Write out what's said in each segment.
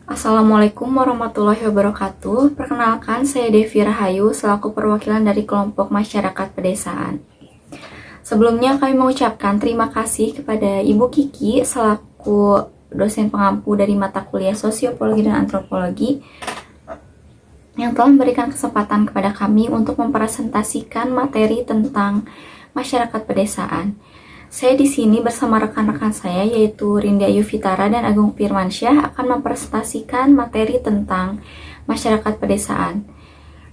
Assalamualaikum warahmatullahi wabarakatuh. Perkenalkan, saya Devi Rahayu selaku perwakilan dari kelompok masyarakat pedesaan. Sebelumnya kami mengucapkan terima kasih kepada Ibu Kiki selaku dosen pengampu dari mata kuliah Sosiologi dan Antropologi yang telah memberikan kesempatan kepada kami untuk mempresentasikan materi tentang masyarakat pedesaan. Saya di sini bersama rekan-rekan saya yaitu Rindy Ayu Fitara dan Agung Firmansyah akan mempresentasikan materi tentang masyarakat pedesaan.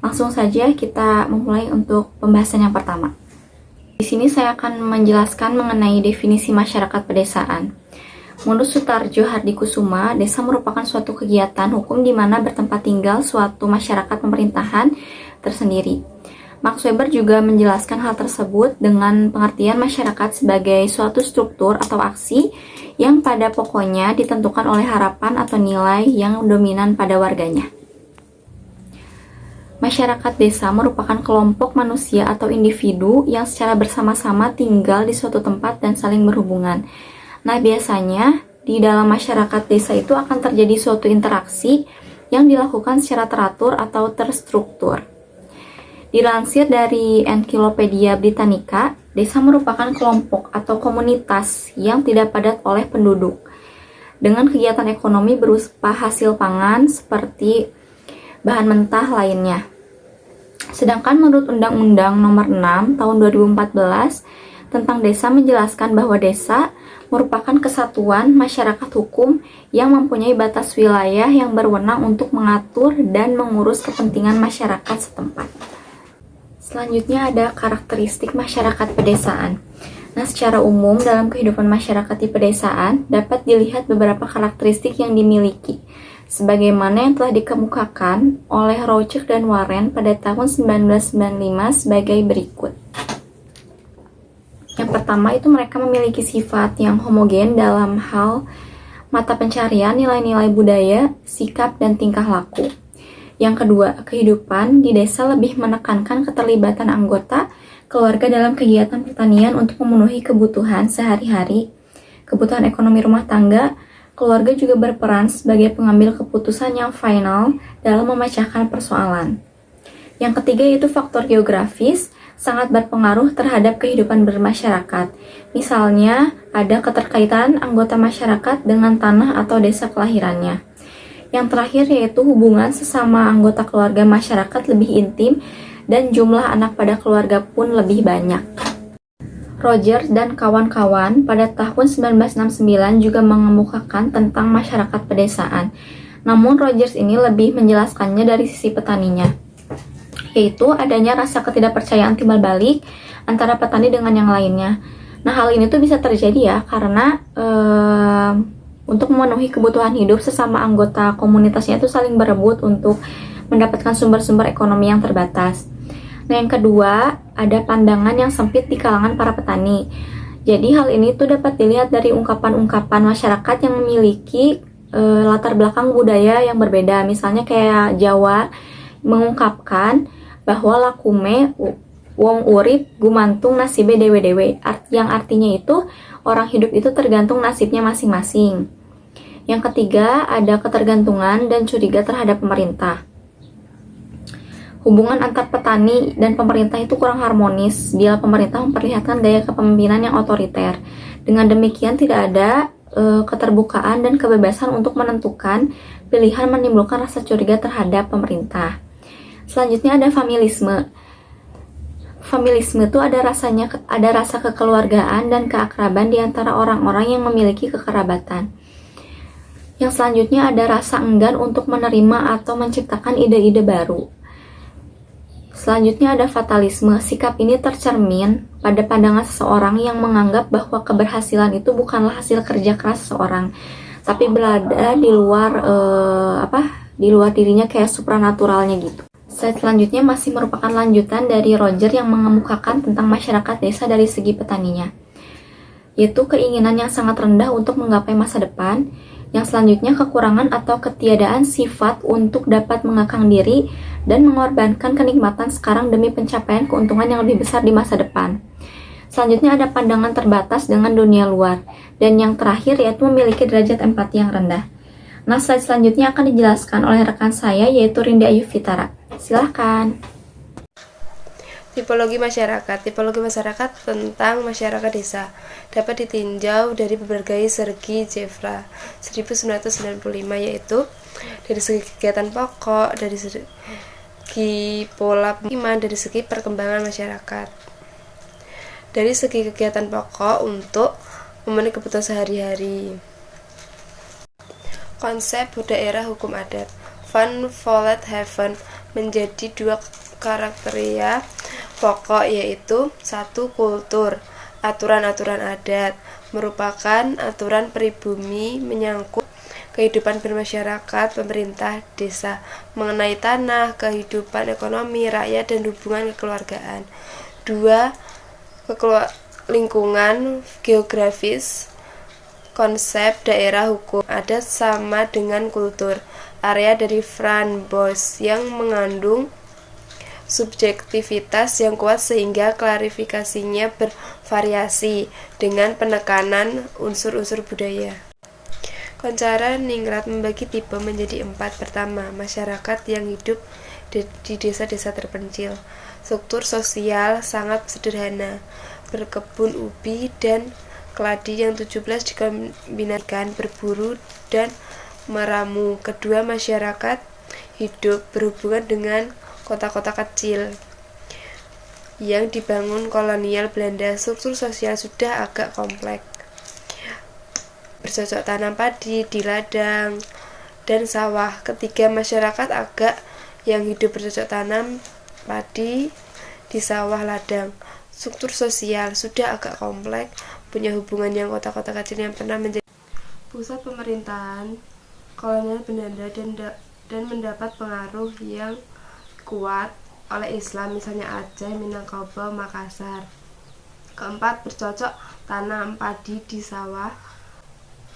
Langsung saja kita memulai untuk pembahasan yang pertama. Di sini saya akan menjelaskan mengenai definisi masyarakat pedesaan. Menurut Sutarjo Hardikusuma, desa merupakan suatu kegiatan hukum di mana bertempat tinggal suatu masyarakat pemerintahan tersendiri. Max Weber juga menjelaskan hal tersebut dengan pengertian masyarakat sebagai suatu struktur atau aksi yang pada pokoknya ditentukan oleh harapan atau nilai yang dominan pada warganya. Masyarakat desa merupakan kelompok manusia atau individu yang secara bersama-sama tinggal di suatu tempat dan saling berhubungan. Nah, biasanya di dalam masyarakat desa itu akan terjadi suatu interaksi yang dilakukan secara teratur atau terstruktur. Dilansir dari Encyclopedia Britannica, desa merupakan kelompok atau komunitas yang tidak padat oleh penduduk, dengan kegiatan ekonomi berupa hasil pangan seperti bahan mentah lainnya. Sedangkan menurut Undang-Undang Nomor 6 Tahun 2014 tentang desa menjelaskan bahwa desa merupakan kesatuan masyarakat hukum yang mempunyai batas wilayah yang berwenang untuk mengatur dan mengurus kepentingan masyarakat setempat. Selanjutnya ada karakteristik masyarakat pedesaan. Nah, secara umum dalam kehidupan masyarakat di pedesaan dapat dilihat beberapa karakteristik yang dimiliki, sebagaimana yang telah dikemukakan oleh Rouchek dan Warren pada tahun 1995 sebagai berikut. Yang pertama itu mereka memiliki sifat yang homogen dalam hal mata pencarian, nilai-nilai budaya, sikap, dan tingkah laku. Yang kedua, kehidupan di desa lebih menekankan keterlibatan anggota keluarga dalam kegiatan pertanian untuk memenuhi kebutuhan sehari-hari, kebutuhan ekonomi rumah tangga. Keluarga juga berperan sebagai pengambil keputusan yang final dalam memecahkan persoalan. Yang ketiga yaitu faktor geografis sangat berpengaruh terhadap kehidupan bermasyarakat. Misalnya, ada keterkaitan anggota masyarakat dengan tanah atau desa kelahirannya. Yang terakhir yaitu hubungan sesama anggota keluarga masyarakat lebih intim dan jumlah anak pada keluarga pun lebih banyak. Rogers dan kawan-kawan pada tahun 1969 juga mengemukakan tentang masyarakat pedesaan. Namun Rogers ini lebih menjelaskannya dari sisi petaninya, yaitu adanya rasa ketidakpercayaan timbal balik antara petani dengan yang lainnya. Nah, hal ini tuh bisa terjadi ya karena untuk memenuhi kebutuhan hidup sesama anggota komunitasnya itu saling berebut untuk mendapatkan sumber-sumber ekonomi yang terbatas. Nah, yang kedua, ada pandangan yang sempit di kalangan para petani. Jadi hal ini tuh dapat dilihat dari ungkapan-ungkapan masyarakat yang memiliki latar belakang budaya yang berbeda. Misalnya kayak Jawa mengungkapkan bahwa lakume wong urip gumantung nasibe dewe-dewe, yang artinya itu orang hidup itu tergantung nasibnya masing-masing. Yang ketiga, ada ketergantungan dan curiga terhadap pemerintah. Hubungan antar petani dan pemerintah itu kurang harmonis bila pemerintah memperlihatkan gaya kepemimpinan yang otoriter. Dengan demikian tidak ada keterbukaan dan kebebasan untuk menentukan pilihan, menimbulkan rasa curiga terhadap pemerintah. Selanjutnya ada familisme. Familisme itu ada rasa kekeluargaan dan keakraban di antara orang-orang yang memiliki kekerabatan. Yang selanjutnya ada rasa enggan untuk menerima atau menciptakan ide-ide baru. Selanjutnya ada fatalisme. Sikap ini tercermin pada pandangan seseorang yang menganggap bahwa keberhasilan itu bukanlah hasil kerja keras seseorang, tapi berada di luar dirinya, kayak supranaturalnya gitu. Slide selanjutnya masih merupakan lanjutan dari Roger yang mengemukakan tentang masyarakat desa dari segi petaninya, yaitu keinginan yang sangat rendah untuk menggapai masa depan. Yang selanjutnya kekurangan atau ketiadaan sifat untuk dapat mengekang diri dan mengorbankan kenikmatan sekarang demi pencapaian keuntungan yang lebih besar di masa depan. Selanjutnya ada pandangan terbatas dengan dunia luar. Dan yang terakhir yaitu memiliki derajat empati yang rendah. Nah, slide selanjutnya akan dijelaskan oleh rekan saya, yaitu Rinda Ayu Fitara. Silahkan. Tipologi masyarakat. Tipologi masyarakat tentang masyarakat desa dapat ditinjau dari berbagai segi Jeffra 1995, yaitu dari segi kegiatan pokok, dari segi pola pemukiman, dari segi perkembangan masyarakat. Dari segi kegiatan pokok untuk memenuhi kebutuhan sehari-hari. Konsep daerah hukum adat. Van Vollenhoven menjadi dua karakteria pokok, yaitu satu, kultur. Aturan-aturan adat merupakan aturan pribumi menyangkut kehidupan bermasyarakat pemerintah desa mengenai tanah, kehidupan ekonomi rakyat, dan hubungan kekeluargaan. Dua, lingkungan geografis. Konsep daerah hukum adat sama dengan kultur. Area dari Van Boys yang mengandung subjektivitas yang kuat sehingga klarifikasinya bervariasi dengan penekanan unsur-unsur budaya. Koncara Ningrat membagi tipe menjadi 4. Pertama, masyarakat yang hidup di desa-desa terpencil. Struktur sosial sangat sederhana, berkebun ubi dan keladi yang 17 dikombinasikan berburu dan meramu. Kedua, masyarakat hidup berhubungan dengan kota-kota kecil yang dibangun kolonial Belanda. Struktur sosial sudah agak kompleks, bercocok tanam padi di ladang dan sawah. Ketiga, masyarakat agak yang hidup bercocok tanam padi di sawah ladang. Struktur sosial sudah agak kompleks, punya hubungan yang kota-kota kecil yang pernah menjadi pusat pemerintahan kolonial Belanda dan mendapat pengaruh yang kuat oleh Islam, misalnya Aceh, Minangkabau, Makassar. Keempat, bercocok tanam padi di sawah.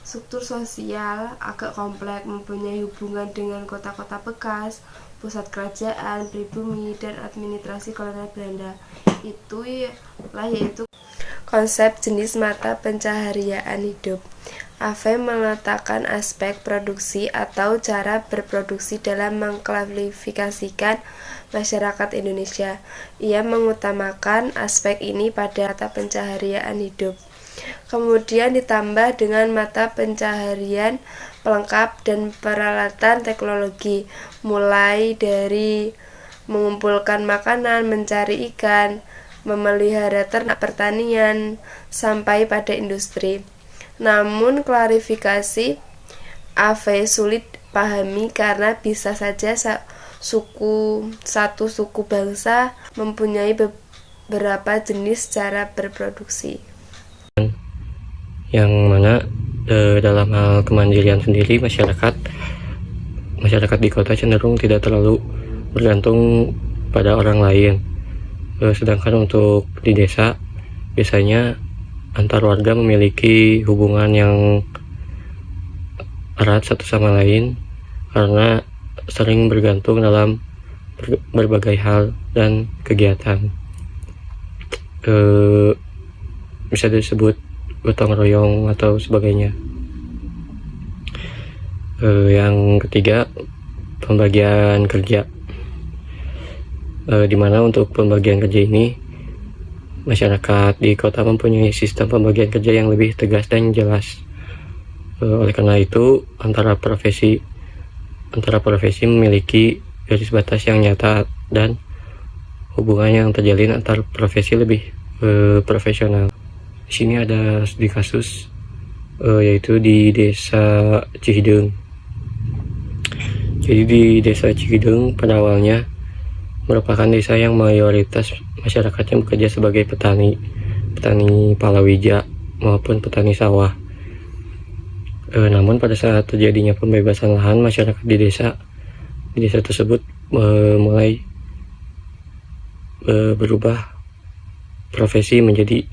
Struktur sosial agak kompleks, mempunyai hubungan dengan kota-kota bekas, pusat kerajaan, pribumi, dan administrasi kolonial Belanda. Yaitu konsep jenis mata pencaharian hidup. Ave meletakkan aspek produksi atau cara berproduksi dalam mengklasifikasikan masyarakat Indonesia. Ia mengutamakan aspek ini pada mata pencaharian hidup. Kemudian ditambah dengan mata pencaharian pelengkap dan peralatan teknologi, mulai dari mengumpulkan makanan, mencari ikan, memelihara ternak, pertanian, sampai pada industri. Namun klarifikasi AV sulit pahami karena bisa saja satu suku bangsa mempunyai beberapa jenis cara berproduksi. Yang mana dalam hal kemandirian sendiri masyarakat di kota cenderung tidak terlalu bergantung pada orang lain. Sedangkan untuk di desa biasanya antar warga memiliki hubungan yang erat satu sama lain karena sering bergantung dalam berbagai hal dan kegiatan. Bisa disebut gotong royong atau sebagainya. Yang ketiga, pembagian kerja. Dimana untuk pembagian kerja ini masyarakat di kota mempunyai sistem pembagian kerja yang lebih tegas dan jelas. Oleh karena itu antara profesi memiliki garis batas yang nyata dan hubungan yang terjalin antar profesi lebih profesional. Di sini ada studi kasus yaitu di desa Cihideng. Jadi di desa Cihideng pada awalnya merupakan desa yang mayoritas masyarakatnya bekerja sebagai petani palawija maupun petani sawah. Namun pada saat terjadinya pembebasan lahan, masyarakat di desa tersebut mulai berubah profesi menjadi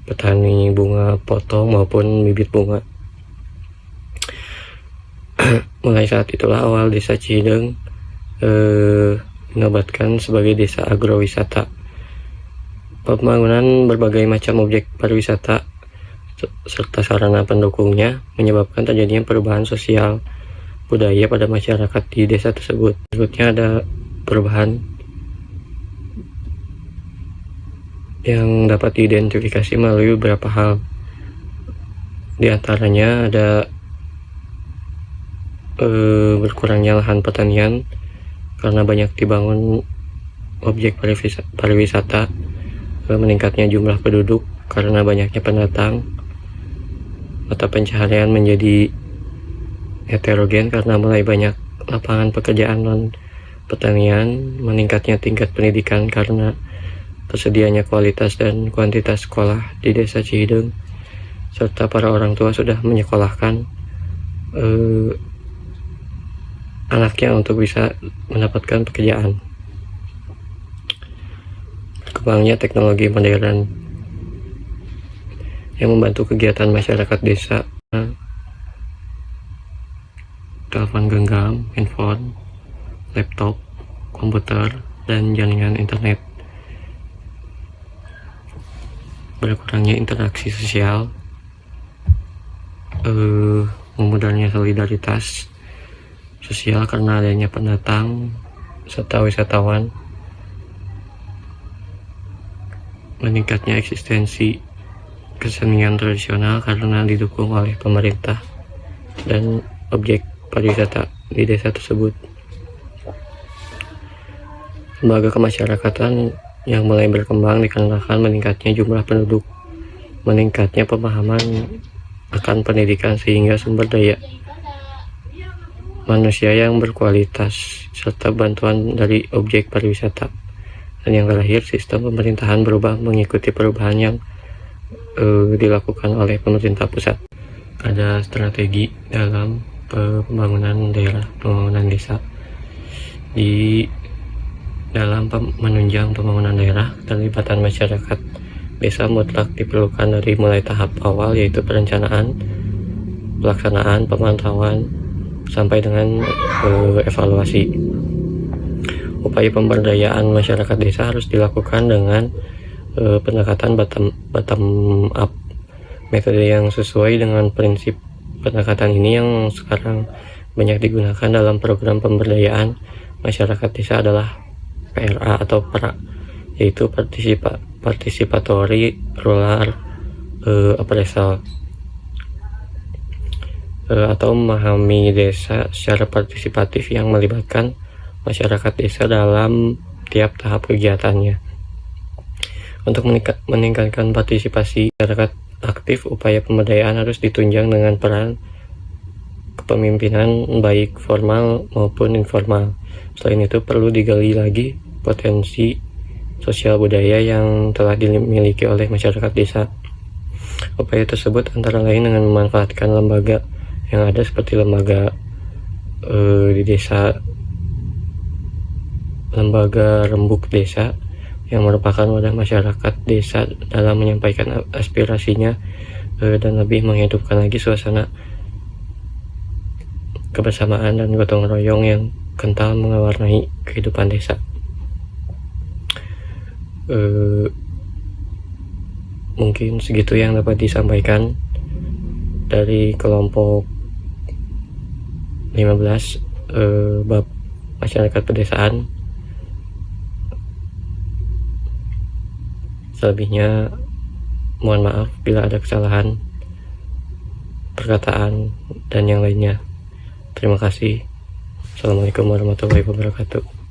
petani bunga potong maupun bibit bunga. Mulai saat itulah awal desa Cihideng dinobatkan sebagai desa agrowisata. Pembangunan berbagai macam objek pariwisata serta sarana pendukungnya menyebabkan terjadinya perubahan sosial, budaya pada masyarakat di desa tersebut. Berikutnya ada perubahan yang dapat diidentifikasi melalui beberapa hal. Di antaranya ada berkurangnya lahan pertanian karena banyak dibangun objek pariwisata, meningkatnya jumlah penduduk karena banyaknya pendatang, mata pencaharian menjadi heterogen karena mulai banyak lapangan pekerjaan non pertanian, meningkatnya tingkat pendidikan karena tersedianya kualitas dan kuantitas sekolah di desa Cihideng, serta para orang tua sudah menyekolahkan anaknya untuk bisa mendapatkan pekerjaan. Berkembangnya teknologi modern yang membantu kegiatan masyarakat desa, telepon genggam, handphone, laptop, komputer, dan jaringan internet. Berkurangnya interaksi sosial, memudahnya solidaritas sosial karena adanya pendatang serta wisatawan, meningkatnya eksistensi kesenian tradisional karena didukung oleh pemerintah dan objek pariwisata di desa tersebut. Lembaga kemasyarakatan yang mulai berkembang dikarenakan meningkatnya jumlah penduduk, meningkatnya pemahaman akan pendidikan sehingga sumber daya manusia yang berkualitas serta bantuan dari objek pariwisata. Dan yang terakhir, sistem pemerintahan berubah mengikuti perubahan yang dilakukan oleh pemerintah pusat. Ada strategi dalam pembangunan daerah, pembangunan desa. Di dalam menunjang pembangunan daerah, keterlibatan masyarakat desa mutlak diperlukan dari mulai tahap awal, yaitu perencanaan, pelaksanaan, pemantauan, sampai dengan evaluasi. Upaya pemberdayaan masyarakat desa harus dilakukan dengan pendekatan bottom up. Metode yang sesuai dengan prinsip pendekatan ini yang sekarang banyak digunakan dalam program pemberdayaan masyarakat desa adalah PRA atau PRA, yaitu Participatory Rural Appraisal, atau memahami desa secara partisipatif yang melibatkan masyarakat desa dalam tiap tahap kegiatannya. Untuk meningkatkan partisipasi masyarakat aktif, upaya pemberdayaan harus ditunjang dengan peran kepemimpinan baik formal maupun informal. Selain itu, perlu digali lagi potensi sosial budaya yang telah dimiliki oleh masyarakat desa. Upaya tersebut antara lain dengan memanfaatkan lembaga yang ada seperti lembaga di desa, lembaga rembuk desa yang merupakan wadah masyarakat desa dalam menyampaikan aspirasinya dan lebih menghidupkan lagi suasana kebersamaan dan gotong royong yang kental mewarnai kehidupan desa. Mungkin segitu yang dapat disampaikan dari kelompok 15 bab masyarakat pedesaan. Selebihnya mohon maaf bila ada kesalahan perkataan dan yang lainnya. Terima kasih. Assalamualaikum warahmatullahi wabarakatuh.